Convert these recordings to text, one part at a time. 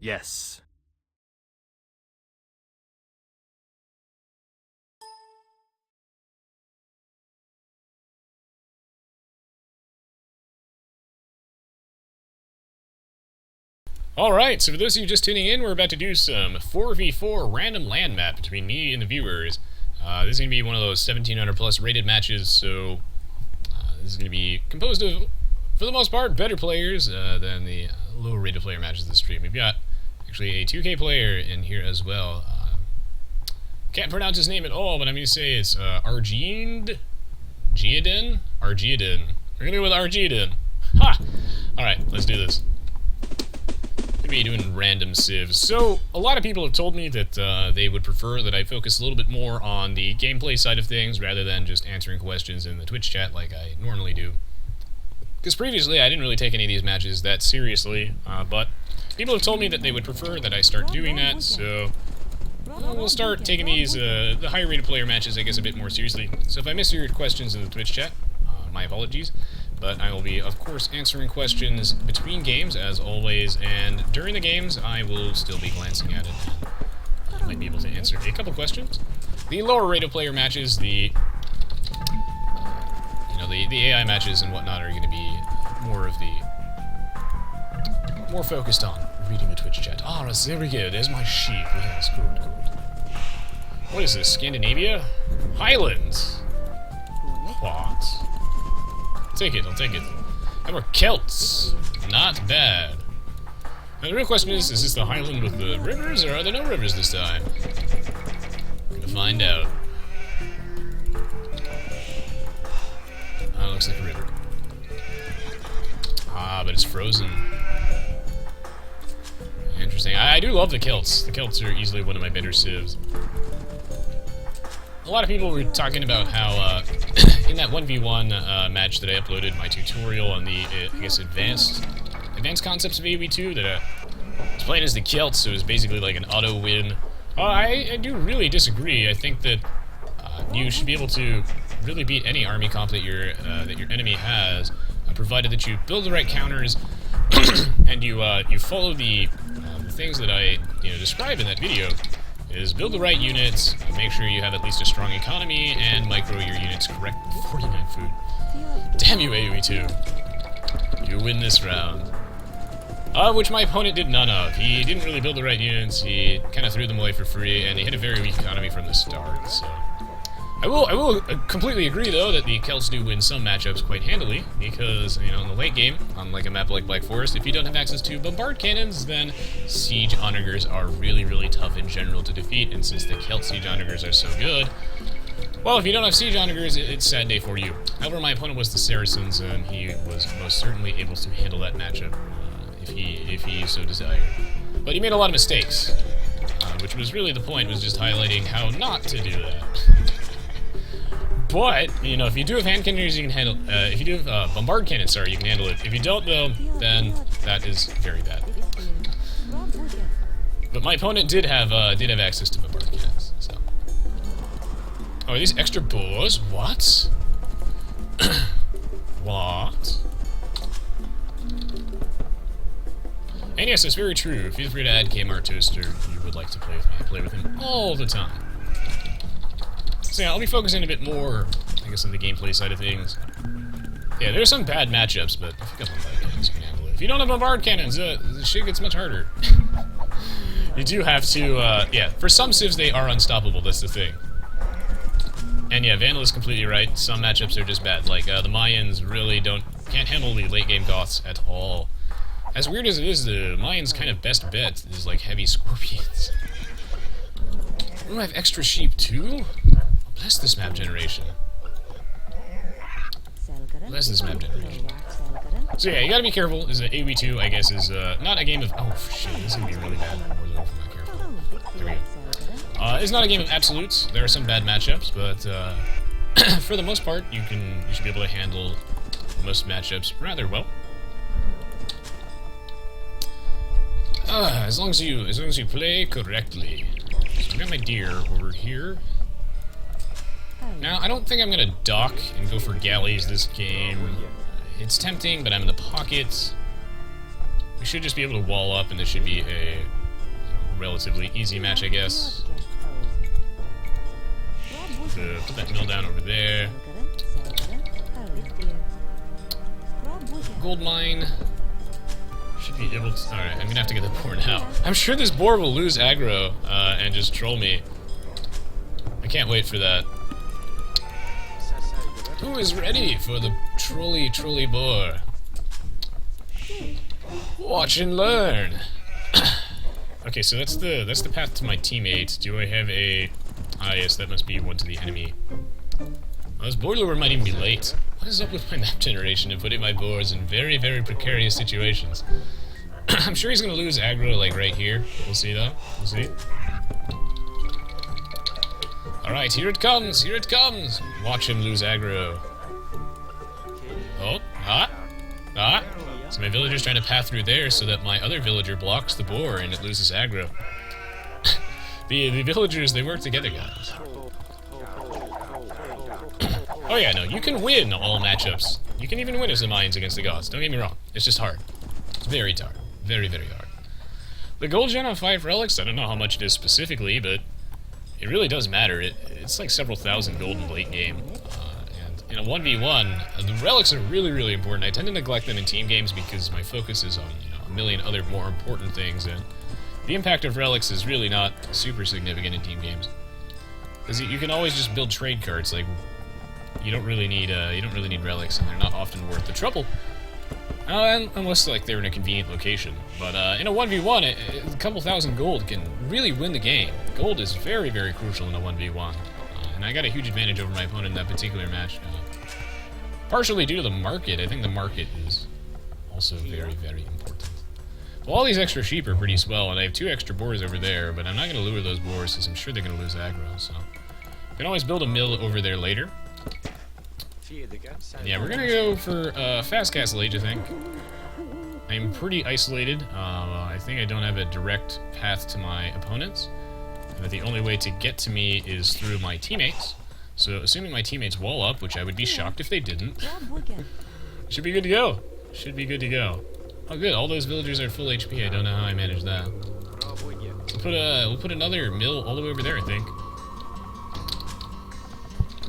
Yes. Alright, so for those of you just tuning in, we're about to do some 4v4 random land map between me and the viewers. This is going to be one of those 1700 plus rated matches, so this is going to be composed of, for the most part, better players than the lower rated player matches of the stream. We've got actually a 2K player in here as well. Can't pronounce his name at all, but I'm going to say it's Argeedin? Geodin? Argeedin. We're going to go with Argeedin. Ha! Alright, let's do this. Be doing random civs. So, a lot of people have told me that they would prefer that I focus a little bit more on the gameplay side of things rather than just answering questions in the Twitch chat like I normally do. Because previously I didn't really take any of these matches that seriously, but people have told me that they would prefer that I start doing that, so we'll start taking these, the higher rated player matches, I guess, a bit more seriously. So if I miss your questions in the Twitch chat, my apologies. But I will be, of course, answering questions between games, as always, and during the games, I will still be glancing at it, and I might be able to answer a couple questions. The lower rate of player matches, the AI matches and whatnot are going to be more focused on reading the Twitch chat. Ah, there we go, there's my sheep. Yes, good, good. What is this, Scandinavia? Highlands? What? I'll take it. And we're Celts. Not bad. Now the real question is this the Highland with the rivers, or are there no rivers this time? We're gonna find out. Oh, it looks like a river. Ah, but it's frozen. Interesting. I do love the Celts. The Celts are easily one of my better civs. A lot of people were talking about how, in that 1v1 match that I uploaded, my tutorial on the, I guess, advanced concepts of Aoe2, that I was playing as the Celts, so it was basically like an auto win. I do really disagree. I think that you should be able to really beat any army comp that your enemy has, provided that you build the right counters and you follow the things that I described in that video. Is build the right units, make sure you have at least a strong economy, and micro your units correct. 49 food. Damn you, Aoe2. You win this round. Which my opponent did none of. He didn't really build the right units, he kind of threw them away for free, and he had a very weak economy from the start, so... I will completely agree, though, that the Celts do win some matchups quite handily, because, in the late game, on like a map like Black Forest, if you don't have access to bombard cannons, then Siege Onagers are really, really tough in general to defeat, and since the Celt Siege Onagers are so good, well, if you don't have Siege Onagers, it's a sad day for you. However, my opponent was the Saracens, and he was most certainly able to handle that matchup, if he so desired. But he made a lot of mistakes, which was really the point, was just highlighting how not to do that. But, if you do have hand cannons, you can handle, if you do have, bombard cannons, sorry, you can handle it. If you don't, though, then that is very bad. But my opponent did have access to bombard cannons, so. Oh, are these extra boars? What? What? And yes, it's very true. Feel free to add Kmart Toaster if you would like to play with me. I play with him all the time. So yeah, I'll be focusing a bit more, I guess, on the gameplay side of things. Yeah, there's some bad matchups, but if you got bombard cannons, you can handle it. If you don't have bombard cannons, the shit gets much harder. You do have to, yeah, for some civs they are unstoppable, that's the thing. And yeah, Vandal is completely right, some matchups are just bad. Like, the Mayans really can't handle the late game Goths at all. As weird as it is, the Mayans' kind of best bet is, like, heavy scorpions. Oh, I have extra sheep too? Bless this map generation. Bless this map generation. So yeah, you gotta be careful. Is Aoe2, I guess, is not a game of... Oh shit, this is gonna be really bad. If I'm not careful. There we go. It's not a game of absolutes. There are some bad matchups, but for the most part, you should be able to handle most matchups rather well. As long as you play correctly. So I've got my deer over here. Now, I don't think I'm gonna dock and go for galleys this game. It's tempting, but I'm in the pocket. We should just be able to wall up, and this should be a relatively easy match, I guess. Put that mill down over there. Gold mine. Should be able to... Alright, I'm gonna have to get the boar now. I'm sure this boar will lose aggro and just troll me. I can't wait for that. Who is ready for the trolley boar? Watch and learn. Okay, so that's the path to my teammate. Do I have a... Ah, yes, that must be one to the enemy. Well, this boar lure might even be late. What is up with my map generation and putting my boars in very, very precarious situations? I'm sure he's gonna lose aggro, like, right here. We'll see, though. We'll see. Alright, here it comes! Here it comes! Watch him lose aggro. Oh, so my villager's trying to path through there so that my other villager blocks the boar and it loses aggro. The villagers, they work together, guys. Oh yeah, no, you can win all matchups. You can even win as the Mayans against the gods, don't get me wrong. It's just hard. It's very hard. Very, very hard. The gold gen on 5 relics, I don't know how much it is specifically, but it really does matter. It's like several thousand gold in late game. And in a 1v1, the relics are really, really important. I tend to neglect them in team games because my focus is on, a million other more important things, and the impact of relics is really not super significant in team games. Because you can always just build trade cards, like, you don't really need relics, and they're not often worth the trouble. Unless, like, they're in a convenient location. But in a 1v1, a couple thousand gold can really win the game. Gold is very, very crucial in a 1v1. And I got a huge advantage over my opponent in that particular match. Partially due to the market. I think the market is also very, very important. Well, all these extra sheep are pretty swell, and I have 2 extra boars over there, but I'm not going to lure those boars because I'm sure they're going to lose aggro, so... You can always build a mill over there later. And yeah, we're going to go for fast castle age, I think. I'm pretty isolated. I think I don't have a direct path to my opponents. And that the only way to get to me is through my teammates. So, assuming my teammates wall up, which I would be shocked if they didn't, should be good to go. Should be good to go. Oh good, all those villagers are full HP. I don't know how I managed that. We'll put another mill all the way over there, I think.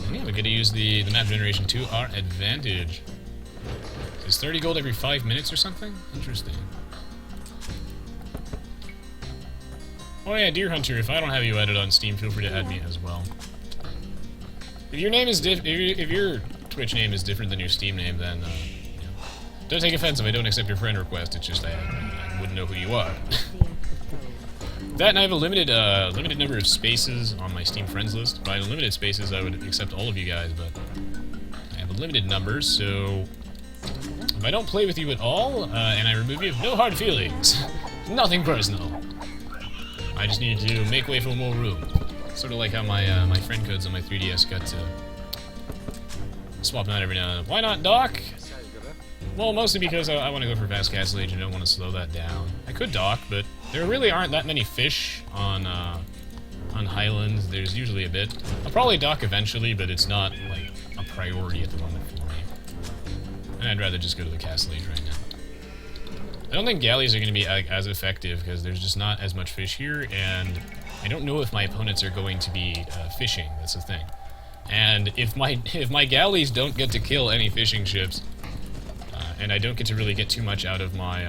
And yeah, we're gonna use the map generation to our advantage. Is 30 gold every 5 minutes or something? Interesting. Oh yeah, Deer Hunter, if I don't have you added on Steam, feel free to add me as well. If your name is if your Twitch name is different than your Steam name, then don't take offense if I don't accept your friend request. It's just I wouldn't know who you are. That, and I have a limited number of spaces on my Steam friends list. By unlimited spaces, I would accept all of you guys, but I have a limited number, so if I don't play with you at all, and I remove you, no hard feelings. Nothing personal. I just need to make way for more room. Sort of like how my my friend codes on my 3DS got to swap them out every now and then. Why not, Doc? Well, mostly because I want to go for fast castle age and don't want to slow that down. I could dock, but there really aren't that many fish on Highlands. There's usually a bit. I'll probably dock eventually, but it's not like a priority at the moment for me. And I'd rather just go to the castle age right now. I don't think galleys are going to be as effective because there's just not as much fish here, and I don't know if my opponents are going to be fishing. That's the thing. And if my galleys don't get to kill any fishing ships, and I don't get to really get too much out of my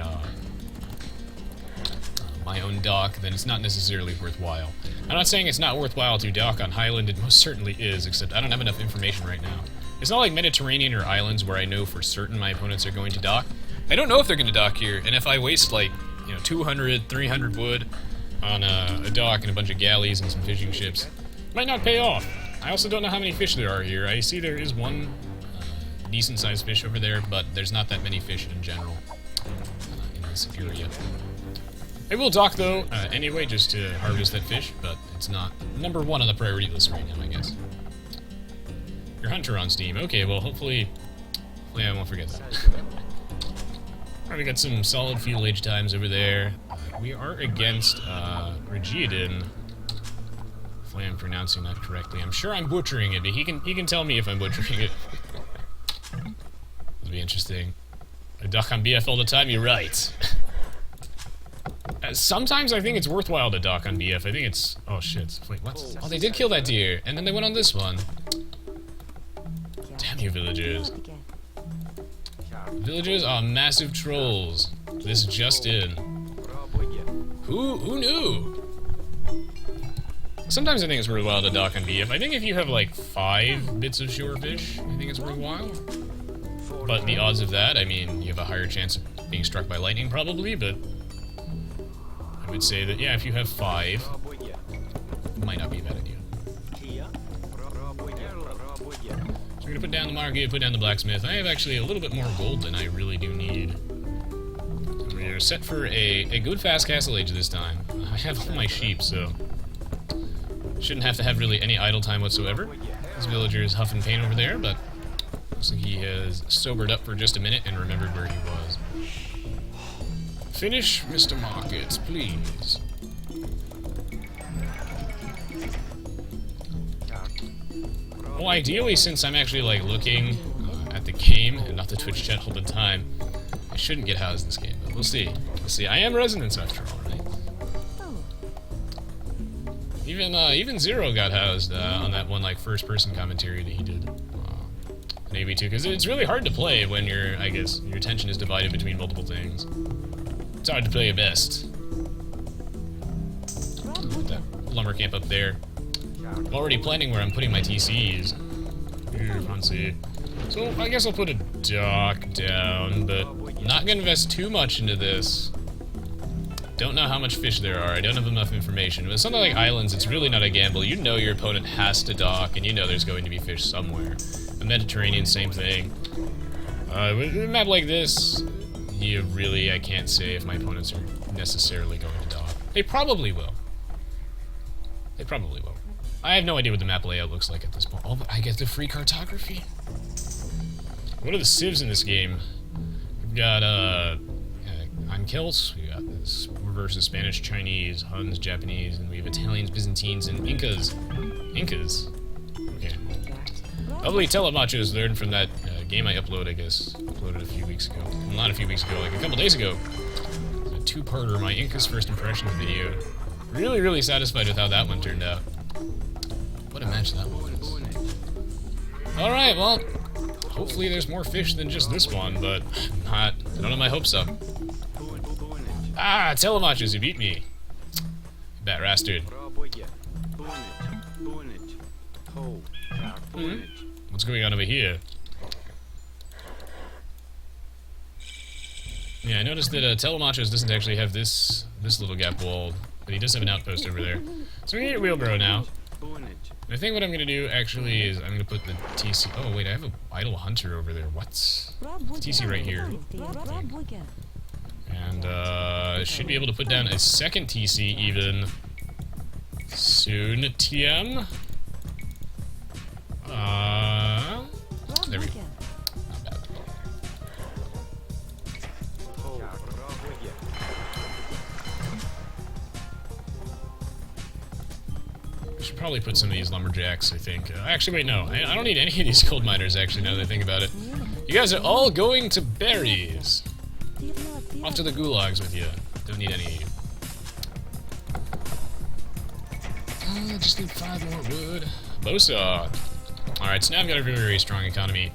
my own dock, then it's not necessarily worthwhile. I'm not saying it's not worthwhile to dock on Highland, it most certainly is, except I don't have enough information right now. It's not like Mediterranean or islands where I know for certain my opponents are going to dock. I don't know if they're going to dock here, and if I waste like, 200, 300 wood on a dock and a bunch of galleys and some fishing ships, it might not pay off. I also don't know how many fish there are here. I see there is one decent-sized fish over there, but there's not that many fish in general in this area. I will dock, though, anyway, just to harvest that fish, but it's not number 1 on the priority list right now, I guess. Your Hunter on Steam. Okay, well, hopefully I won't forget that. Alright, we got some solid field age times over there. We are against Regiadin. Hopefully I'm pronouncing that correctly. I'm sure I'm butchering it, but he can tell me if I'm butchering it. It'll be interesting. I dock on BF all the time, you're right. Sometimes I think it's worthwhile to dock on BF. I think it's... Oh, shit. Wait, what? Oh, they did kill that deer, and then they went on this one. Damn you, villagers. Villagers are massive trolls. This just in. Who knew? Sometimes I think it's worthwhile to dock on BF. I think if you have like 5 bits of shorefish, I think it's worthwhile. But the odds of that, I mean, you have a higher chance of being struck by lightning probably, but I would say that, yeah, if you have 5, it might not be a bad idea. So we're gonna put down the market, put down the blacksmith. I have actually a little bit more gold than I really do need. So we're set for a good fast castle age this time. I have all my sheep, so shouldn't have to have really any idle time whatsoever. This villager is huffing pain over there, but looks like he has sobered up for just a minute and remembered where he was. Finish, Mr. Market, please. Well, ideally, since I'm actually, like, looking at the game and not the Twitch chat all the time, I shouldn't get housed in this game, but we'll see. We'll see. I am Resonance after all, right? Even Zero got housed on that one, like, first-person commentary that he did. On Aoe2, because it's really hard to play when I guess, your attention is divided between multiple things. It's hard to play your best. Put that lumber camp up there. I'm already planning where I'm putting my TCs. Ooh, fancy. So I guess I'll put a dock down, but I'm not gonna invest too much into this. Don't know how much fish there are. I don't have enough information. With something like islands, it's really not a gamble. You know your opponent has to dock, and you know there's going to be fish somewhere. The Mediterranean, same thing. With a map like this, I can't say if my opponents are necessarily going to dock. They probably will. They probably will. I have no idea what the map layout looks like at this point. Oh, but I get the free cartography. What are the civs in this game? We've got, I'm Celts, we got this versus Spanish, Chinese, Huns, Japanese, and we have Italians, Byzantines, and Incas. Incas? Okay. Lovely telemachos learned from that game I uploaded, I guess. Uploaded a few weeks ago. Well, not a few weeks ago, like a couple days ago. A 2-parter, my Incas First Impressions video. Really, really satisfied with how that one turned out. What a match that was. Alright, well, hopefully there's more fish than just this one, but I don't have my hopes up. Ah, telemachos, you beat me. That bastard. What's going on over here? Yeah, I noticed that Telemachos doesn't actually have this little gap wall, but he does have an outpost over there. So we need a wheelbarrow now. And I think what I'm going to do, actually, is I'm going to put the TC... Oh, wait, I have a idle hunter over there. What? TC right here. And, should be able to put down a second TC even soon, TM. There we go. Not bad. I should probably put some of these lumberjacks, I think. Actually, wait, no. I don't need any of these gold miners, actually, now that I think about it. You guys are all going to berries. Off to the gulags with you. Don't need any of you. I just need 5 more wood. Bosa. Alright, so now I've got a very, very strong economy.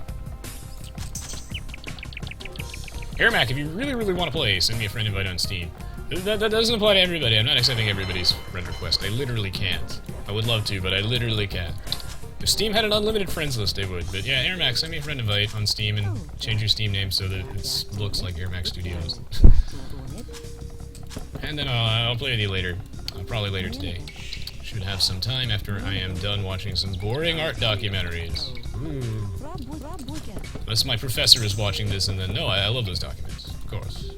Airmac, if you really, really want to play, send me a friend invite on Steam. That doesn't apply to everybody. I'm not accepting everybody's friend request. I literally can't. I would love to, but I literally can't. If Steam had an unlimited friends list, they would. But yeah, Airmac, send me a friend invite on Steam and change your Steam name so that it looks like Airmac Studios. And then I'll play with you later. Probably later today. Should have some time after I am done watching some boring art documentaries. Ooh. Unless my professor is watching this and then, no, I love those documents. Of course.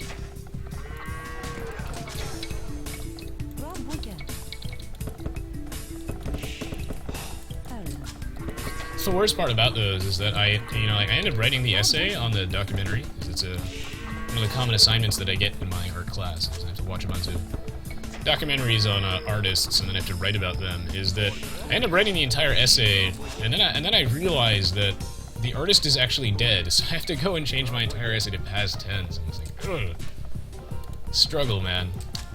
The worst part about those is that I end up writing the essay on the documentary. It's one of the common assignments that I get in my art class. I have to watch a bunch of documentaries on artists and then I have to write about them. Is that I end up writing the entire essay, and then I realize that the artist is actually dead, so I have to go and change my entire essay to past tense. And it's like, ugh. Struggle, man.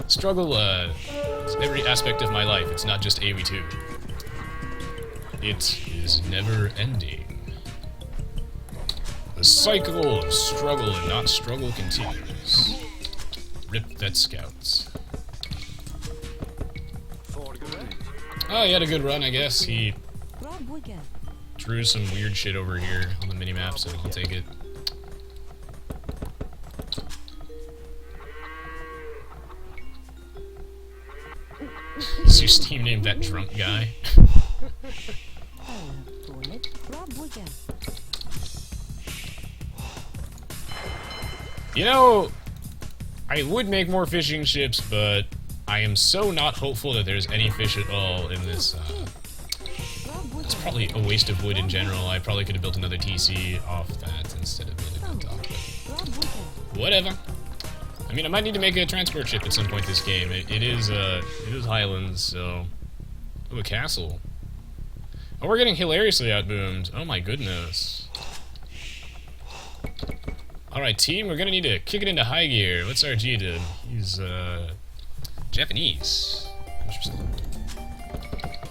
Struggle, it's every aspect of my life. It's not just Aoe2. It is never ending. The cycle of struggle and not struggle continues. Rip that scouts. Oh, he had a good run, I guess. He drew some weird shit over here on the minimap, so I'll take it. Is your Steam name that drunk guy? You know, I would make more fishing ships, but I am so not hopeful that there's any fish at all in this. It's probably a waste of wood in general. I probably could have built another TC off that instead of building on top, but whatever. I mean, I might need to make a transport ship at some point this game. It is Highlands, so... Ooh, a castle. Oh, we're getting hilariously outboomed. Oh my goodness. Alright, team, we're gonna need to kick it into high gear. What's RG do? He's, Japanese. Interesting.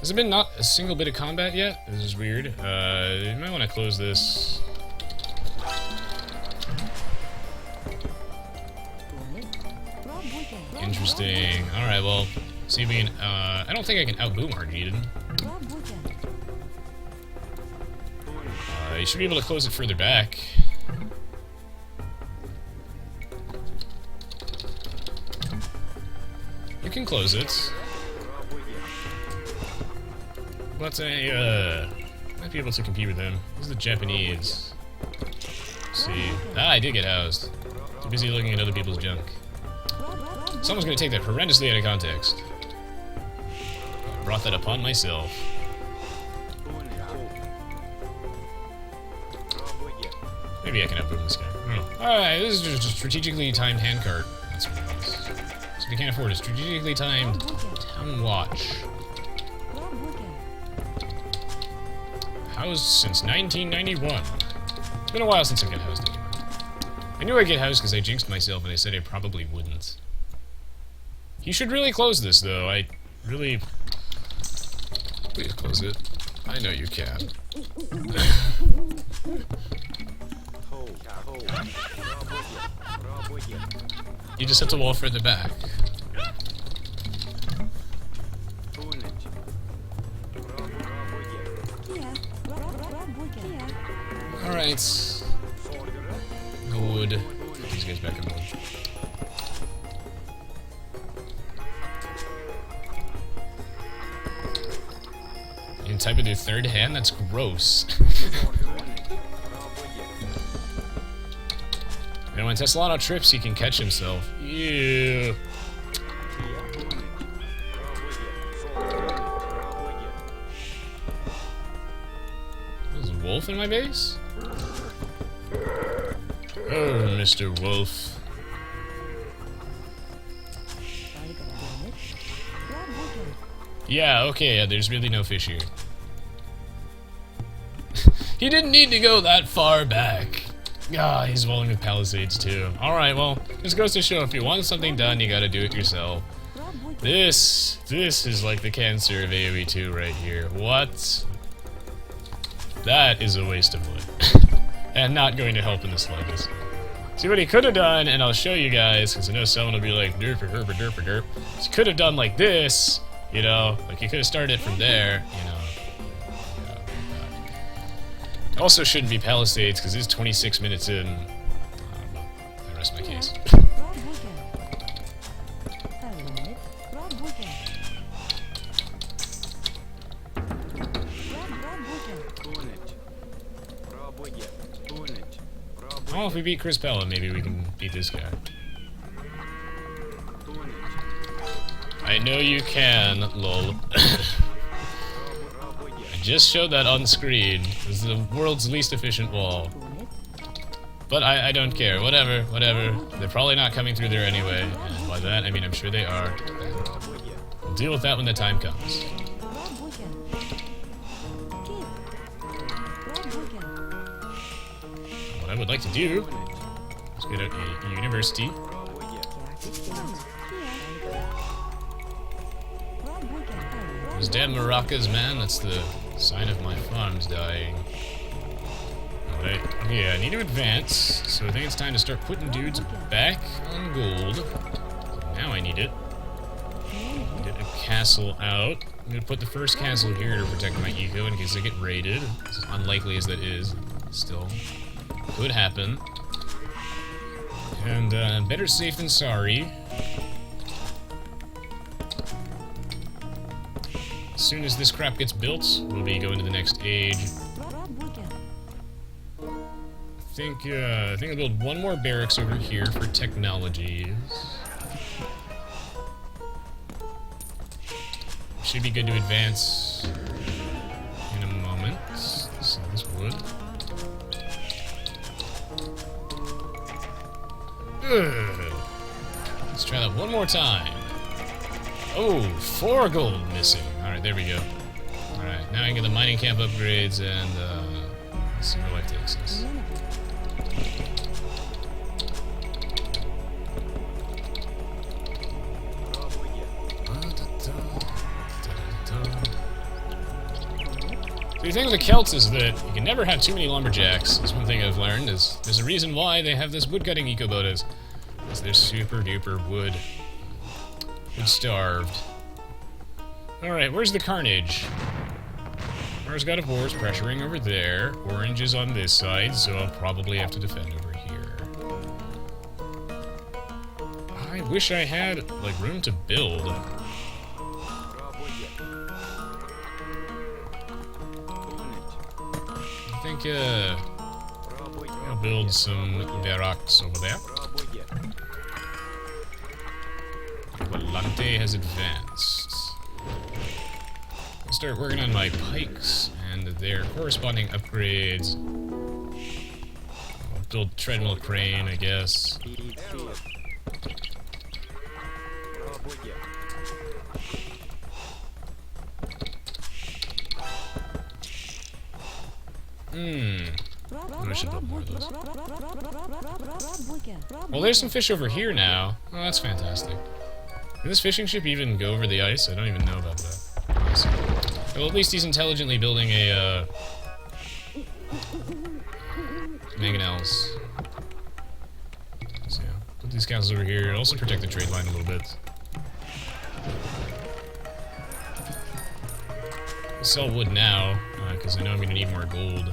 Has there been not a single bit of combat yet? This is weird. You might want to close this. Interesting. Alright, well, see if we can, I don't think I can outboom RG. You should be able to close it further back. You can close it. But I might be able to compete with him. This is the Japanese. Let's see. Ah, I did get housed. Too busy looking at other people's junk. Someone's gonna take that horrendously out of context. I brought that upon myself. Maybe I can outboom this guy. I don't know. Alright, this is just a strategically timed handcart. That's what it is. So we can't afford a strategically timed town watch. Housed since 1991. It's been a while since I got housed anyway. I knew I'd get housed because I jinxed myself and I said I probably wouldn't. You should really close this, though. I really... Please close it. I know you can. You just have to wall further back. Alright. Good. Get these guys back in mode. You can type with your third hand? That's gross. And when Teslano trips, he can catch himself. Ew. There's a wolf in my base? Oh, Mr. Wolf. Yeah, okay, yeah, there's really no fish here. He didn't need to go that far back. Ah, he's walling with palisades too. Alright, well, this goes to show if you want something done, you gotta do it yourself. This is like the cancer of Aoe2 right here. What? That is a waste of wood. And not going to help in the slightest. See what he could have done, and I'll show you guys, because I know someone will be like, derp, derp, derp, derp. He could have done like this, you know, like he could have started from there, you know. Also shouldn't be palisades, because it's 26 minutes in. I rest my case. Oh, if we beat Chris Pella, maybe we can beat this guy. I know you can, lol. I just showed that on screen. This is the world's least efficient wall. But I don't care. Whatever, whatever. They're probably not coming through there anyway. And by that, I mean I'm sure they are. We'll deal with that when the time comes. What I would like to do is get a university. Those damn maracas, man. That's the sign of my farm's dying. Alright. Yeah, I need to advance. So I think it's time to start putting dudes back on gold. Now I need it. Get a castle out. I'm gonna put the first castle here to protect my eco in case I get raided. As unlikely as that is, still could happen. And better safe than sorry. As soon as this crap gets built, we'll be going to the next age. I think I'll build one more barracks over here for technologies. Should be good to advance in a moment. So this wood. Good. Let's try that one more time. Oh, 4 gold missing. Alright, there we go. Alright, now I can get the mining camp upgrades and let's see where life takes us. The thing with the Celts is that you can never have too many lumberjacks. That's one thing I've learned. There's a reason why they have this woodcutting eco-bonus. Because they're super duper wood starved. Alright, where's the carnage? Mars God of War is pressuring over there. Orange is on this side, so I'll probably have to defend over here. I wish I had, like, room to build. I think, I'll build some barracks over there. Aqualunte has advanced. I'll start working on my pikes and their corresponding upgrades. I'll build treadmill crane, I guess. I should build more of those. Well, there's some fish over here now. Oh, that's fantastic. Can this fishing ship even go over the ice? I don't even know about that. Well, at least he's intelligently building a, mangonels. So, yeah. Put these castles over here. Also protect the trade line a little bit. I'll sell wood now, because I know I'm going to need more gold.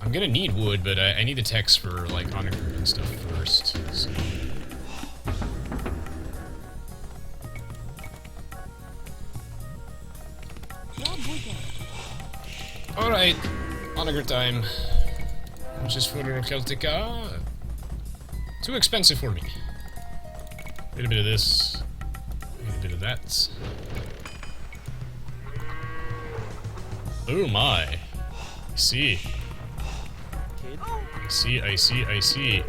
I'm gonna need wood, but I need the text for, like, onager and stuff first, so. Alright, onager time. Which is for Celtica. Too expensive for me. Get a bit of this. Get a bit of that. Oh my. I see. I see.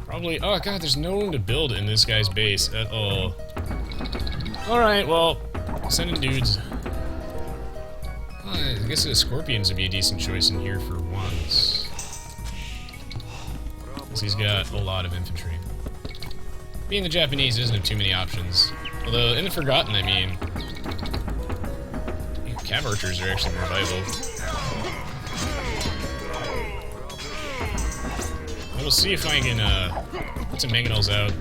Probably... Oh god, there's no room to build in this guy's base at all. Alright, well, send in dudes. I guess the Scorpions would be a decent choice in here for once. Because he's got a lot of infantry. Being the Japanese doesn't have too many options. Although, in the Forgotten, I mean... Cav archers are actually more viable. We'll see if I can put some mangonels out.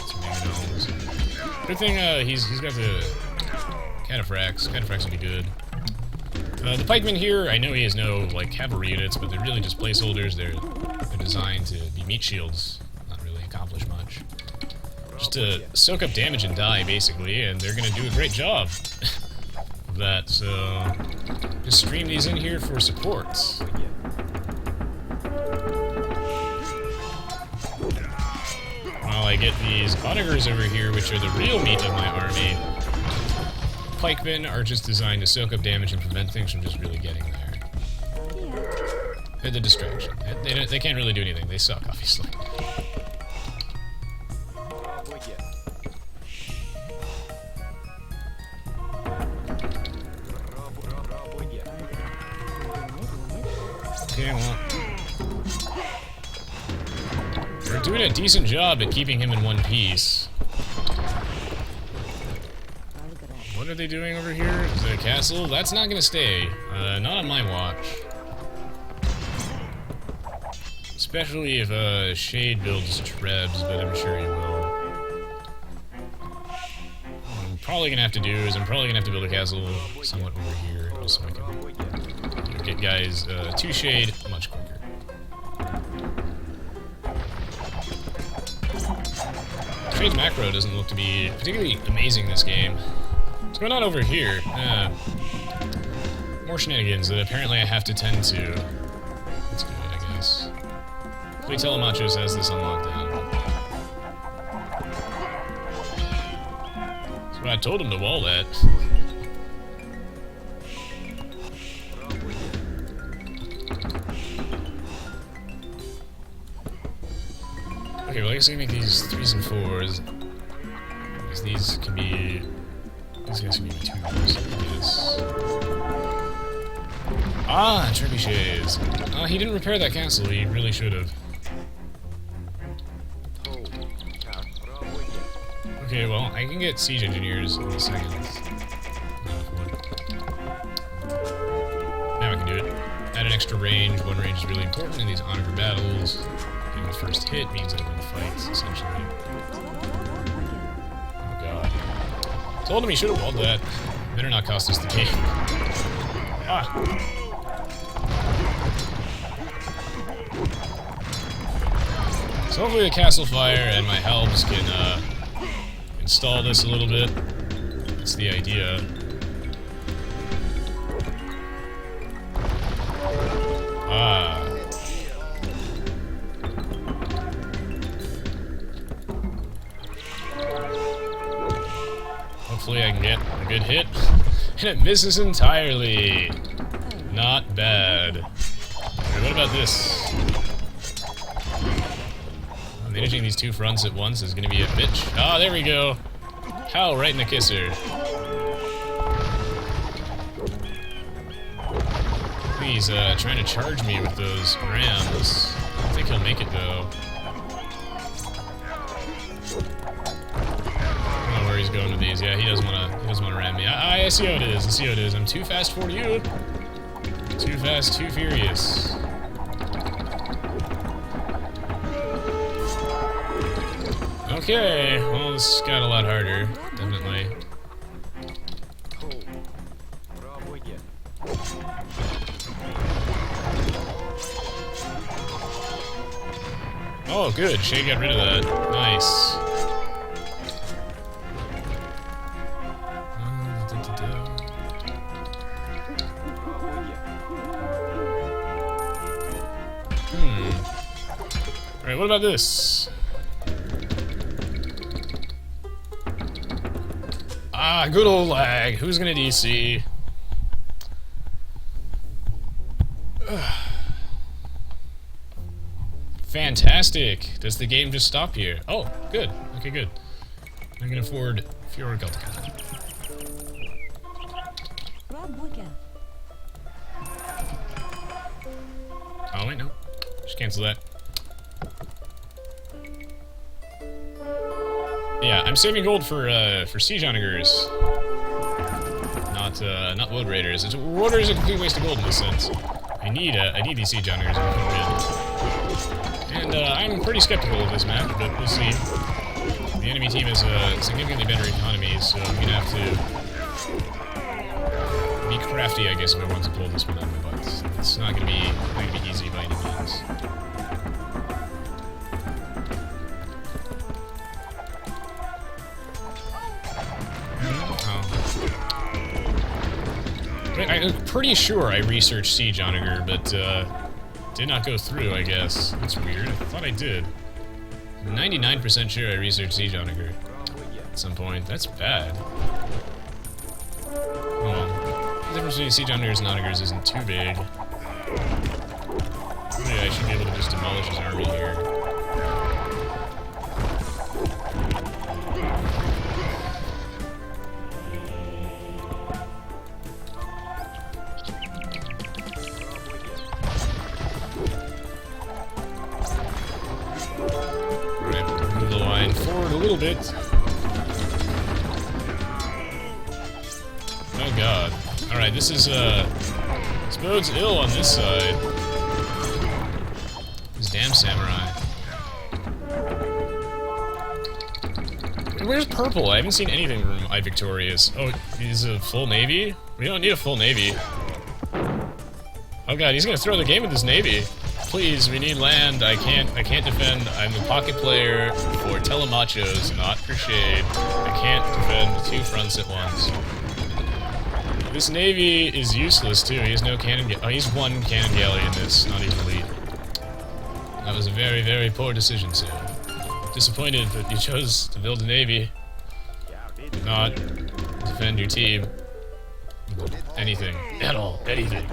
Some mangonels. Good thing he's got the cataphracts. Cataphracts will be good. The pikemen here, I know he has no like cavalry units, but they're really just placeholders. They're designed to be meat shields, not really accomplish much. Just to soak up damage and die, basically, and they're gonna do a great job of that. So just stream these in here for support. While I get these onagers over here, which are the real meat of my army, pikemen are just designed to soak up damage and prevent things from just really getting there. They're the distraction. They can't really do anything. They suck, obviously. Okay, well... We're doing a decent job at keeping him in one piece. What are they doing over here? Is it a castle? That's not gonna stay. Not on my watch. Especially if Shade builds Trebs, but I'm sure he will. What I'm probably gonna have to do is I'm probably gonna have to build a castle somewhat over here, so I can get guys to Shade much quicker. Shade's macro doesn't look to be particularly amazing this game. What's going on over here? More shenanigans that apparently I have to tend to. That's good, I guess. Hopefully Telemachos has this on lockdown. So I told him to wall that. Okay, well I guess I can make these 3s and 4s. Because these can be... These guys can be 2s, yes. Ah, trebuchets. He didn't repair that castle, he really should have. Okay, well, I can get siege engineers in a second. Now I can do it. Add an extra range. One range is really important in these onager battles. Getting the first hit means I win the fights, essentially. Oh god. Told him he should have walled that. Better not cost us the game. Ah! So hopefully the castle fire and my helms can install this a little bit. That's the idea. Ah. Hopefully I can get a good hit. And it misses entirely. Not bad. Okay, what about this? Managing these two fronts at once is going to be a bitch. Ah, there we go. How right in the kisser. He's trying to charge me with those rams. I think he'll make it though. I don't know where he's going with these. Yeah, he doesn't want to ram me. I see how it is. I see how it is. I'm too fast for you. Too fast, too furious. Okay, well, this got a lot harder, definitely. Oh, good. Shay got rid of that. Nice. Alright, what about this? Ah, good old lag. Who's gonna DC? Fantastic. Does the game just stop here? Oh, good. Okay, good. I can afford Fiora Galtica. Oh, wait, no. Just cancel that. Yeah, I'm saving gold for Siege Onagers. Not Wood Raiders. Wood Raiders are a complete waste of gold in this sense. I need these Siege Onagers to win. And I'm pretty skeptical of this map, but we'll see. The enemy team has significantly better economies, so I'm gonna have to be crafty, I guess, if I want to pull this one out of my butt. It's not gonna be easy by any means. I'm pretty sure I researched Siege Onager, but did not go through, I guess. That's weird. I thought I did. I'm 99% sure I researched Siege Onager at some point. That's bad. Well, the difference between Siege Onagers and Onagers isn't too big. Maybe I should be able to just demolish his army here. little bit. Oh god. Alright, this is, this bodes ill on this side. These damn samurai. Where's purple? I haven't seen anything from I Victorious. Oh, he's a full navy? We don't need a full navy. Oh god, he's gonna throw the game with his navy. Please, we need land. I can't defend. I'm the pocket player for Telemachos, not for Shade. I can't defend two fronts at once. This navy is useless too. He has no cannon. Oh, he's one cannon galley in this, not even elite. That was a very, very poor decision, sir. Disappointed that you chose to build a navy, but not defend your team. Anything at all. Anything.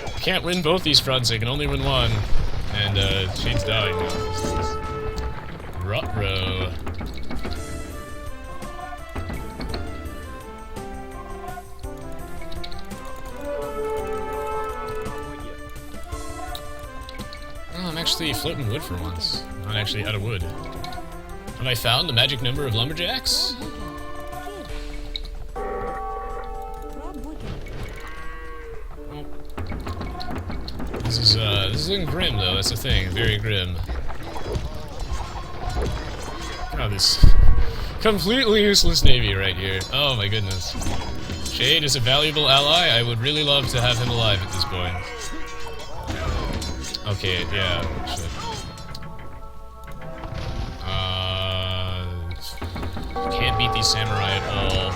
I can't win both these fronts. I can only win one, and Shade's dying now. Ruh-roh. I'm actually floating wood for once. Not actually out of wood. Have I found the magic number of lumberjacks? Oh. This is looking grim though, that's the thing. Very grim. Oh, this completely useless navy right here. Oh my goodness. Shade is a valuable ally. I would really love to have him alive at this point. Okay, yeah, actually. Can't beat these samurai at all.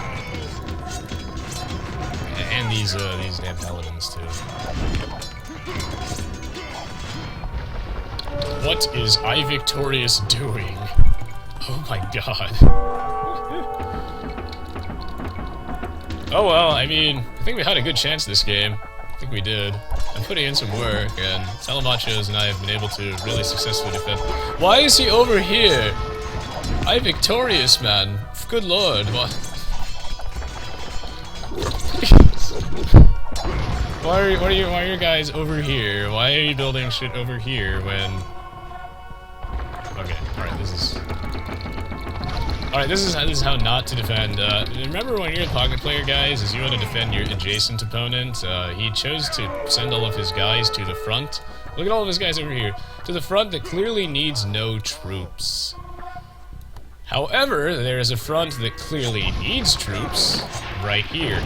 And these damn paladins too. What is I Victorious doing? Oh my god. Oh well, I mean, I think we had a good chance this game. I think we did. I'm putting in some work, and Telemachos and I have been able to really successfully defend. Why is he over here? I Victorious, man. Good lord. What? Why are you guys over here? Why are you building shit over here when? Okay, alright, this is how not to defend. Remember when you're a pocket player, guys, is you want to defend your adjacent opponent. He chose to send all of his guys to the front. Look at all of his guys over here. To the front that clearly needs no troops. However, there is a front that clearly needs troops right here.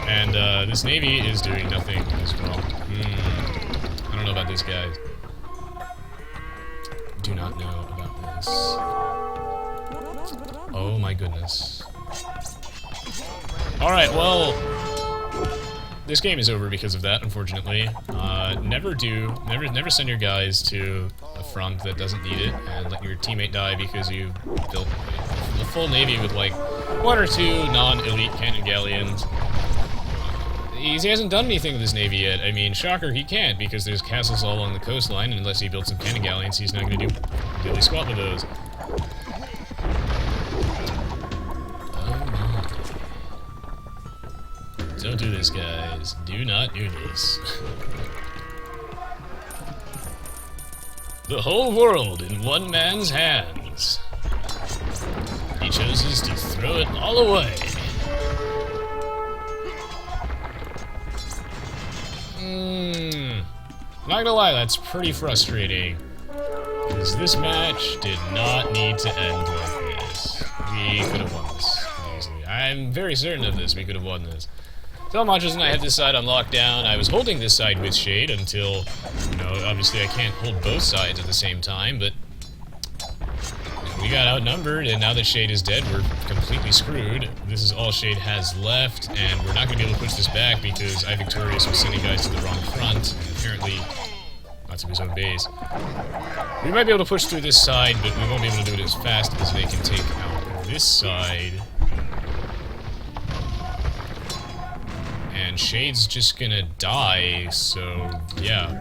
And this navy is doing nothing as well. I don't know about this, guys. Do not know about this. Oh my goodness. Alright, well, this game is over because of that, unfortunately. Never send your guys to a front that doesn't need it, and let your teammate die because you built a full navy with like one or two non-elite cannon galleons. He hasn't done anything with his navy yet. I mean, shocker, he can't, because there's castles all along the coastline, and unless he builds some cannon galleons, he's not going to do diddly squat with those. Don't do this, guys. Do not do this. The whole world in one man's hands. He chooses to throw it all away. Not gonna lie, that's pretty frustrating. Because this match did not need to end like this. We could have won this easily. I'm very certain of this. We could have won this. Telemachos and I had this side on lockdown. I was holding this side with Shade until, you know, obviously I can't hold both sides at the same time, but we got outnumbered, and now that Shade is dead, we're completely screwed. This is all Shade has left, and we're not going to be able to push this back because I Victorious was sending guys to the wrong front, and apparently not to his own base. We might be able to push through this side, but we won't be able to do it as fast as they can take out this side. And Shade's just gonna die, so yeah.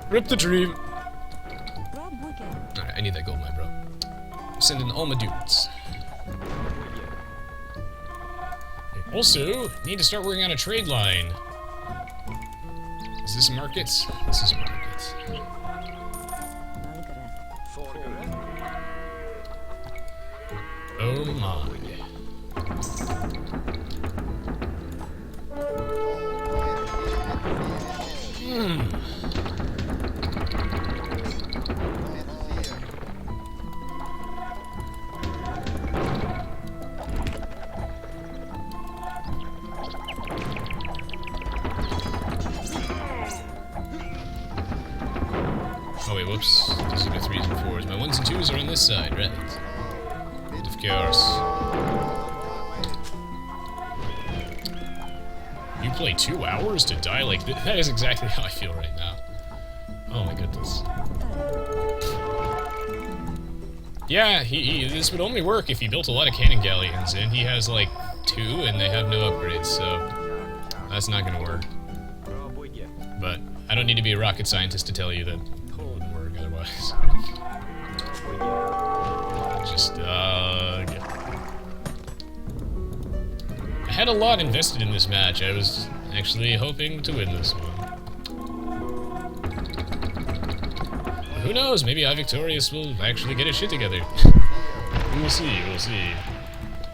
Rip the dream! Alright, I need that gold, my bro. Send in all my dudes. Also, need to start working on a trade line. Is this markets? This is markets. Oh my. Oh wait, whoops. These are my 3s and 4s. My 1s and 2s are on this side, right? Of course. You play 2 hours to die like this? That is exactly how I feel right now. Oh my goodness. Yeah, this would only work if he built a lot of cannon galleons, and he has like 2 and they have no upgrades, so that's not gonna work. But I don't need to be a rocket scientist to tell you that it wouldn't work otherwise. Just, I had a lot invested in this match. I was actually hoping to win this one. But who knows? Maybe iVictorious will actually get his shit together. We'll see, we'll see.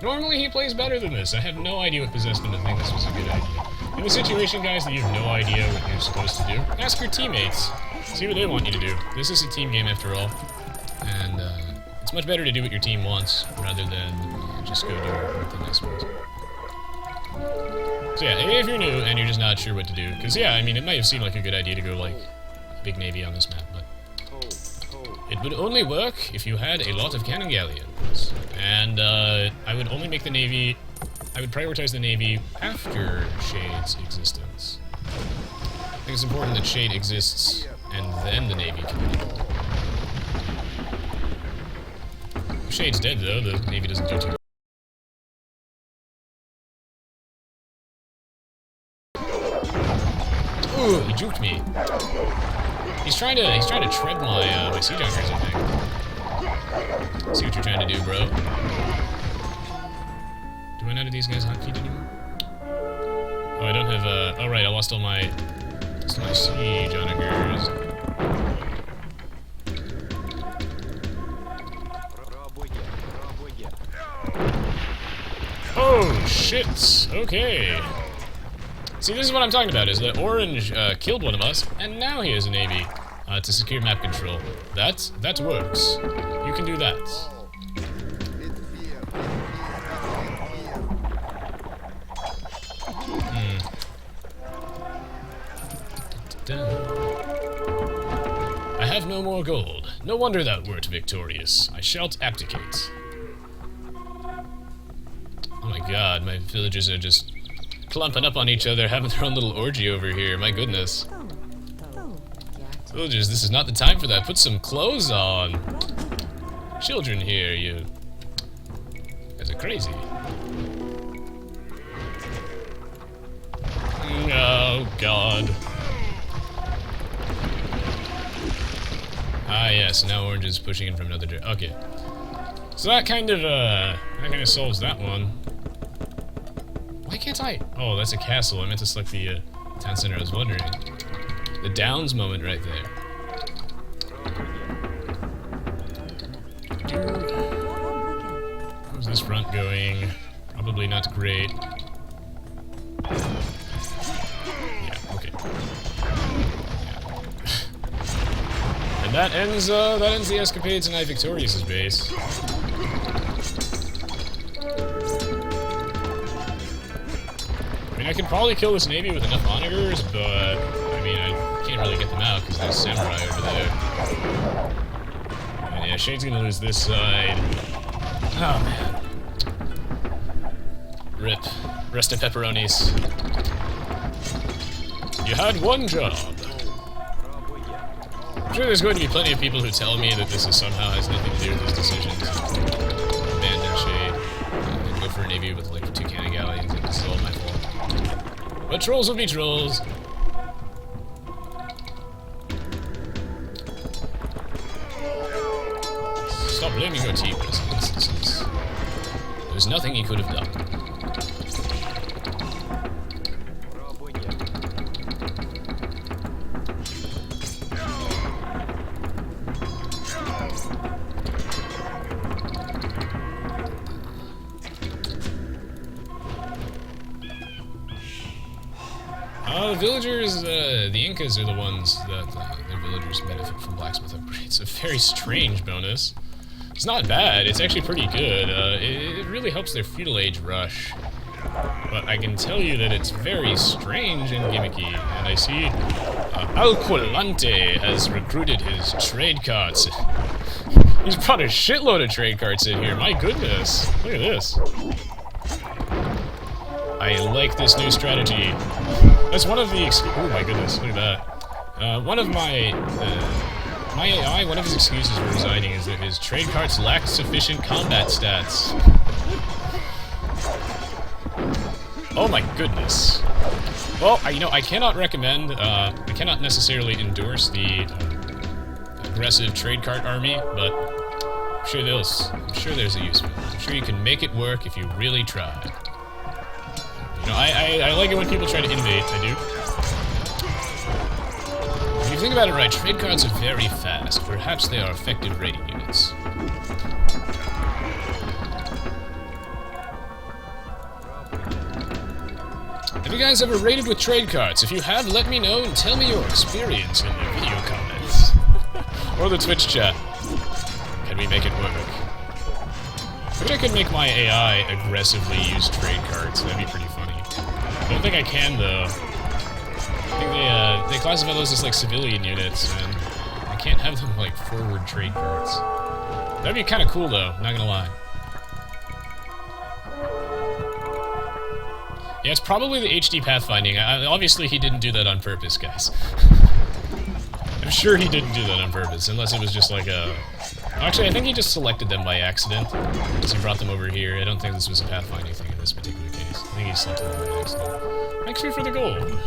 Normally he plays better than this. I have no idea what possessed him to think this was a good idea. In a situation, guys, that you have no idea what you're supposed to do, ask your teammates. See what they want you to do. This is a team game after all. And, it's much better to do what your team wants, rather than just go do what the next person. So yeah, if you're new and you're just not sure what to do, because yeah, I mean, it might have seemed like a good idea to go, like, big navy on this map, but it would only work if you had a lot of cannon galleons. And, I would only make the navy... I would prioritize the navy after Shade's existence. I think it's important that Shade exists, and then the navy can be built. If Shade's dead, though, the navy doesn't do too much. Ooh, he juked me. He's trying to tread my, my siege onagers, I think. See what you're trying to do, bro. Do I not have these guys hot feet anymore? Oh, I don't have, oh right, I lost all my siege onagers. Oh, shit! Okay. See, this is what I'm talking about, is that Orange killed one of us, and now he has a navy to secure map control. That works. You can do that. I have no more gold. No wonder thou wert victorious. I shalt abdicate. Oh my god, my villagers are just clumping up on each other, having their own little orgy over here. My goodness. Villagers, this is not the time for that. Put some clothes on. Children here, you guys are crazy. Oh god. Ah yes, now Orange is pushing in from another direction. Okay. So that kind of solves that one. Why can't I? Oh, that's a castle. I meant to select the town center. I was wondering. The Downs moment right there. How's this front going? Probably not great. Yeah, okay. Yeah. And that ends the escapades in iVictorious's base. I mean, I could probably kill this navy with enough onagers, but I mean, I can't really get them out because there's samurai over there. And yeah, Shade's gonna lose this side. Oh man. Rip. Rest in pepperonis. You had one job. I'm sure there's going to be plenty of people who tell me that this is somehow has nothing to do with his decisions. Abandon Shade. And go for a navy with like 2 cannon galleons and it's all my fault. But trolls will be trolls. Stop blaming your team in this instance. There's nothing he could have done. villagers, the Incas are the ones that their villagers benefit from blacksmith upgrades. A very strange bonus. It's not bad, it's actually pretty good. It really helps their feudal age rush. But I can tell you that it's very strange and gimmicky. And I see Aqualunte has recruited his trade carts. He's brought a shitload of trade carts in here, my goodness. Look at this. I like this new strategy. That's one of the oh my goodness, look at that. One of my AI, one of his excuses for resigning is that his trade carts lack sufficient combat stats. Oh my goodness. Well, I cannot recommend, I cannot necessarily endorse the aggressive trade cart army, but I'm sure there's a use for it. I'm sure you can make it work if you really try. You know, I like it when people try to innovate, I do. If you think about it right, trade carts are very fast. Perhaps they are effective raiding units. Have you guys ever raided with trade carts? If you have, let me know and tell me your experience in the video comments. Or the Twitch chat. Can we make it work? I wish I could make my AI aggressively use trade carts. That'd be pretty funny. I don't think I can, though. I think they classify those as, like, civilian units, and I can't have them, like, forward trade carts. That'd be kind of cool, though, not gonna lie. Yeah, it's probably the HD pathfinding. Obviously, he didn't do that on purpose, guys. I'm sure he didn't do that on purpose, unless it was just like a... Actually, I think he just selected them by accident, because he brought them over here. I don't think this was a pathfinding thing in this particular case. I think he selected them by accident. Thanks for the gold.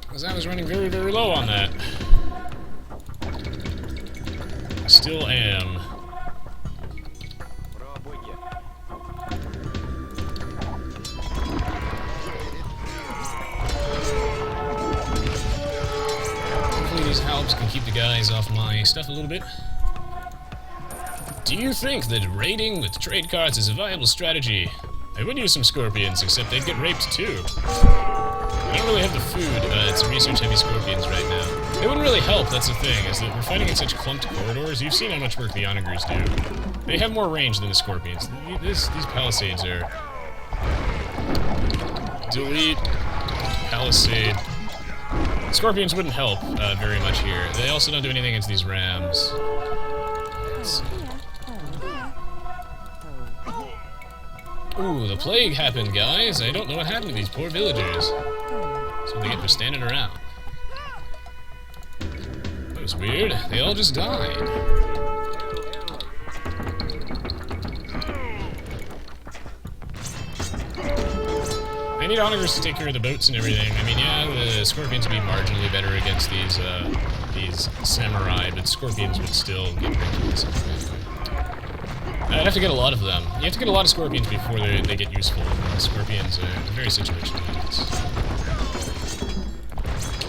Because I was running very, very low on that. Still am. Hopefully these helps can keep the guys off my stuff a little bit. Do you think that raiding with trade carts is a viable strategy? I would use some scorpions, except they'd get raped too. I don't really have the food to research heavy scorpions right now. It wouldn't really help, that's the thing, is that we're fighting in such clumped corridors. You've seen how much work the Onagers do. They have more range than the scorpions. These palisades are... Delete. Palisade. Scorpions wouldn't help very much here. They also don't do anything against these rams. Let's see. Ooh, the plague happened, guys. I don't know what happened to these poor villagers. That's what they get for standing around. That was weird. They all just died. I need Onagers to take care of the boats and everything. I mean, yeah, the Scorpions would be marginally better against these samurai, but Scorpions would still get ridiculous. I'd have to get a lot of them. You have to get a lot of Scorpions before they get useful. Scorpions are very situational units.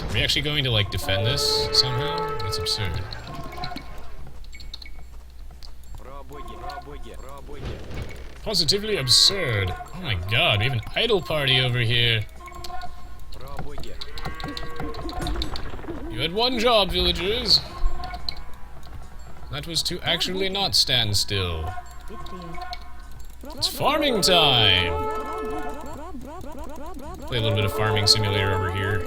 Are we actually going to, like, defend this somehow? That's absurd. Positively absurd. Oh my god, we have an idol party over here. You had one job, villagers. That was to actually not stand still. It's farming time! Play a little bit of farming simulator over here.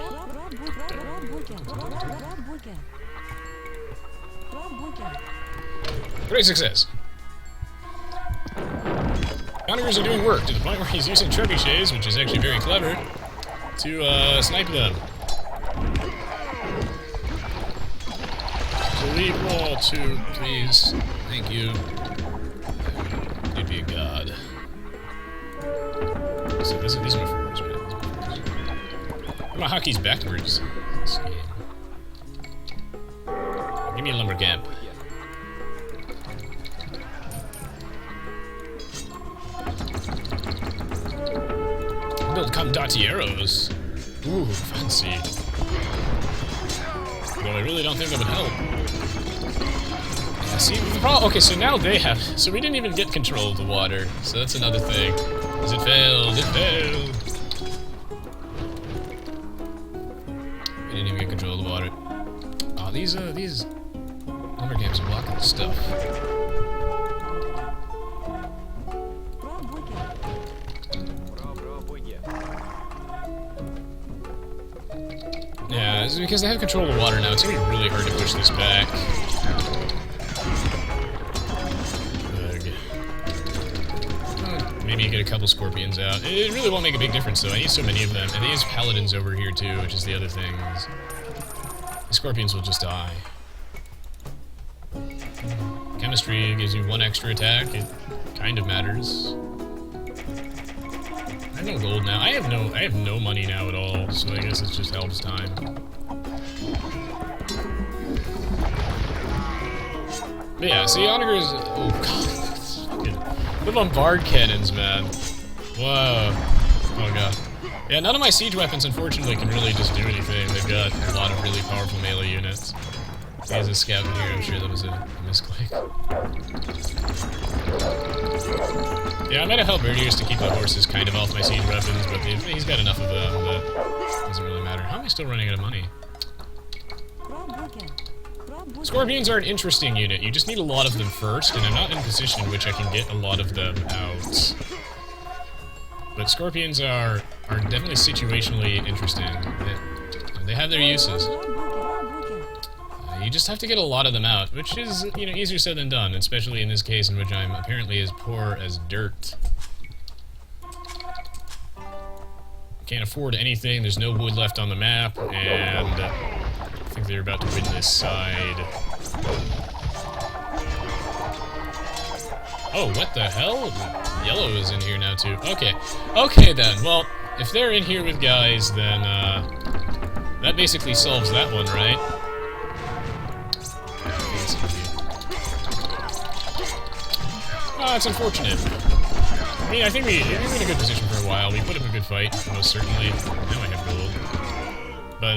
Great success! Onagers are doing work to the point where he's using trebuchets, which is actually very clever, to snipe them. Delete wall 2, please. Thank you. You'd be a god. So these are my forwards, right? My hockey's backwards. This game. Give me a lumber camp. Build condotieros. Ooh, fancy. Though I really don't think that would help. See, the problem... Okay, so now they have... So we didn't even get control of the water. So that's another thing. Because it failed. It failed. We didn't even get control of the water. Oh, these lumber camps are blocking the stuff. Yeah, it's because they have control of the water now. It's gonna be really hard to push this back. Maybe you get a couple scorpions out. It really won't make a big difference, though. I need so many of them. And they use paladins over here, too, which is the other thing. The scorpions will just die. Chemistry gives you 1 extra attack. It kind of matters. I have no gold now. I have no money now at all, so I guess it just helps time. But yeah, see, Onagers... Oh, God. The bombard cannons, man. Whoa. Oh, God. Yeah, none of my siege weapons, unfortunately, can really just do anything. They've got a lot of really powerful melee units. There's a scout in here. I'm sure that was a misclick. Yeah, I might have helped Berniers to keep the horses kind of off my siege weapons, but he's got enough of them that it doesn't really matter. How am I still running out of money? Scorpions are an interesting unit. You just need a lot of them first, and I'm not in a position in which I can get a lot of them out. But scorpions are definitely situationally interesting. They have their uses. You just have to get a lot of them out, which is, you know, easier said than done, especially in this case in which I'm apparently as poor as dirt. Can't afford anything, there's no wood left on the map, and I think they're about to win this side. Oh, what the hell? Yellow is in here now, too. Okay. Okay, then. Well, if they're in here with guys, then, that basically solves that one, right? Oh, it's unfortunate. I mean, I think we were in a good position for a while. We put up a good fight, most certainly. Now I have gold. But,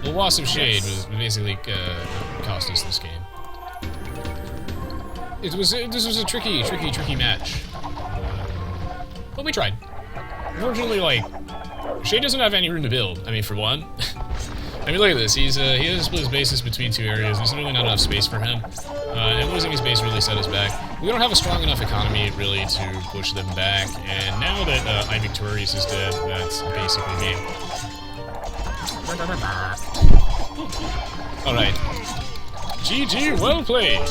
the Loss of Shade was basically, cost us this game. This was a tricky match. But we tried. Unfortunately, like, Shade doesn't have any room to build. I mean, for one. I mean, look at this. He has to split his bases between 2 areas. There's really not enough space for him. And losing his base really set us back. We don't have a strong enough economy, really, to push them back. And now that I Victorious is dead, that's basically me. Alright. GG, well played!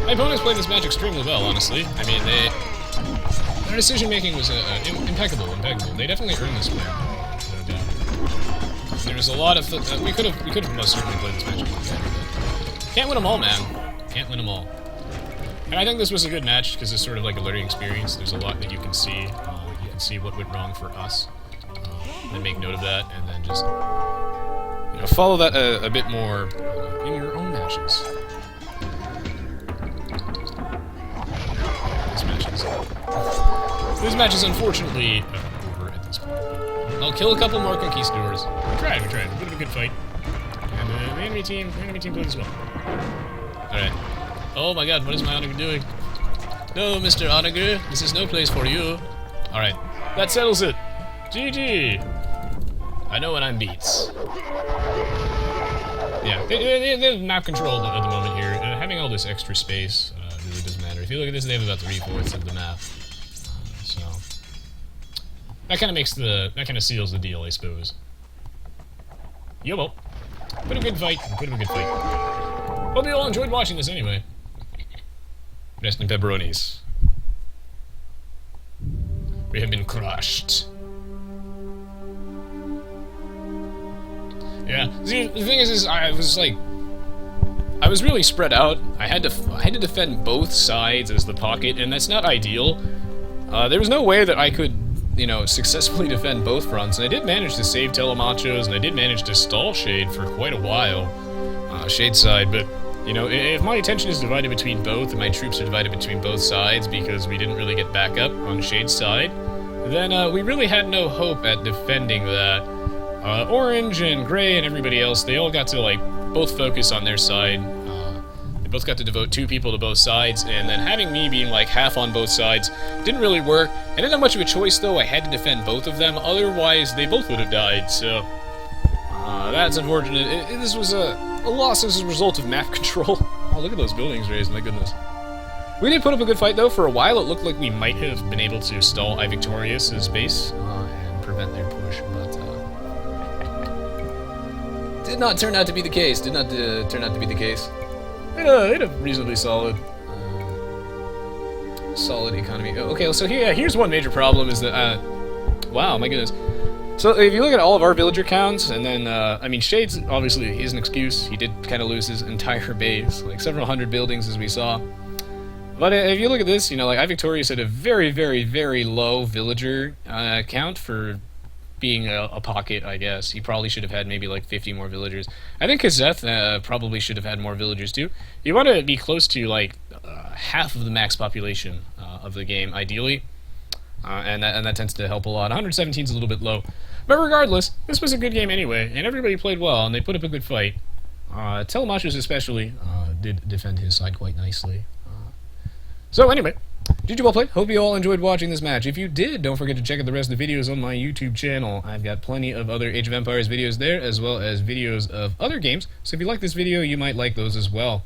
My opponents played this match extremely well, honestly. I mean, their decision-making was impeccable. They definitely earned this win. No doubt. There was a lot of... we could have most certainly played this match a lot better, but... Can't win them all, man. Can't win them all. And I think this was a good match, because it's sort of like a learning experience. There's a lot that you can see. You can see what went wrong for us. And make note of that, and then just... You know, follow that a bit more in your own matches. This match is unfortunately over at this point. I'll kill a couple more conquistadors. We tried. We put up a good fight. And the enemy team played as well. Alright. Oh my god, what is my Onager doing? No, Mr. Onager, this is no place for you. Alright, that settles it. GG. I know when I'm beats. Yeah, they have map control at the moment here. Having all this extra space really doesn't matter. If you look at this, they have about 3/4 of the map. So that kind of seals the deal, I suppose. Yo, well, put a good fight. Hope you all enjoyed watching this anyway. Rest in pepperonis. We have been crushed. Yeah. See, the thing is I was really spread out. I had to defend both sides as the pocket, and that's not ideal. There was no way that I could, you know, successfully defend both fronts, and I did manage to save Telemachos, and I did manage to stall Shade for quite a while, Shade side, but, you know, if my attention is divided between both, and my troops are divided between both sides because we didn't really get backup on Shade's side, then we really had no hope at defending that. Orange and Gray and everybody else, they all got to, like, both focus on their side, both got to devote 2 people to both sides, and then having me being like half on both sides didn't really work. I didn't have much of a choice though. I had to defend both of them, otherwise they both would have died, so that's unfortunate. This was a loss as a result of map control. Oh, look at those buildings raised, my goodness. We did put up a good fight though. For a while it looked like we might have been able to stall iVictorious's base and prevent their push, but did not turn out to be the case. Did not turn out to be the case. It a reasonably solid economy. Okay, so here's one major problem is that, wow, my goodness. So if you look at all of our villager counts, and then, I mean, Shades obviously is an excuse. He did kind of lose his entire base, like several hundred buildings as we saw. But if you look at this, you know, like iVictorious had a very, very, very low villager count for being a pocket, I guess. He probably should have had maybe like 50 more villagers. I think Kazeth probably should have had more villagers too. You want to be close to like half of the max population of the game, ideally. And that tends to help a lot. 117 is a little bit low. But regardless, this was a good game anyway, and everybody played well, and they put up a good fight. Telemachus especially did defend his side quite nicely. So anyway, GG well played. Hope you all enjoyed watching this match. If you did, don't forget to check out the rest of the videos on my YouTube channel. I've got plenty of other Age of Empires videos there, as well as videos of other games. So if you like this video, you might like those as well.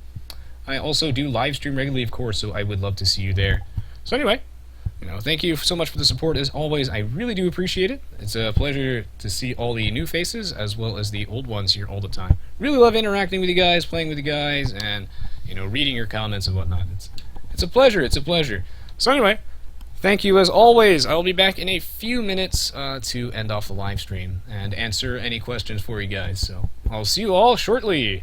I also do live stream regularly, of course, so I would love to see you there. So anyway, you know, thank you so much for the support as always. I really do appreciate it. It's a pleasure to see all the new faces as well as the old ones here all the time. Really love interacting with you guys, playing with you guys, and, you know, reading your comments and whatnot. It's a pleasure. It's a pleasure. So anyway, thank you as always. I'll be back in a few minutes to end off the live stream and answer any questions for you guys. So I'll see you all shortly.